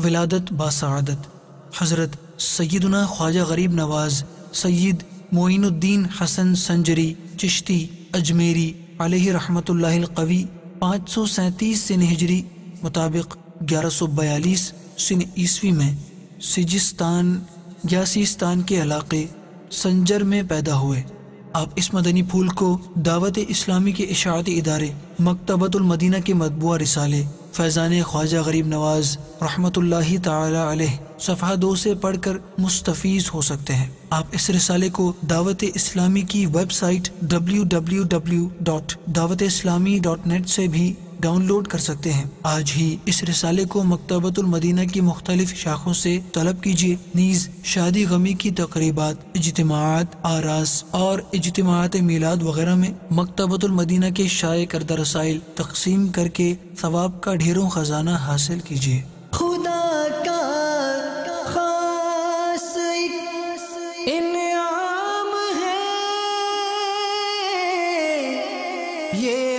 ولادت باسعادت حضرت سیدنا خواجہ غریب نواز سید معین الدین حسن سنجری چشتی اجمیری علیہ رحمت اللہ القوی 537 سن ہجری مطابق 1142 سن عیسوی میں سجستان یا سیستان کے علاقے سنجر میں پیدا ہوئے۔ آپ اس مدنی پھول کو دعوت اسلامی کے اشاعتی ادارے مکتبۃ المدینہ کے مطبوعہ رسالے فیضان خواجہ غریب نواز رحمۃ اللہ تعالی علیہ صفحہ 2 سے پڑھ کر مستفیض ہو سکتے ہیں۔ آپ اس رسالے کو دعوت اسلامی کی ویب سائٹ www.dawat-islami.net سے بھی ڈاؤن لوڈ کر سکتے ہیں۔ آج ہی اس رسالے کو مکتبۃ المدینہ کی مختلف شاخوں سے طلب کیجیے۔ نیز شادی غمی کی تقریبات، اجتماعات، آراس اور اجتماعات میلاد وغیرہ میں مکتبۃ المدینہ کے شائع کردہ رسائل تقسیم کر کے ثواب کا ڈھیروں خزانہ حاصل کیجیے۔ خدا کا خاص انعام ہے یہ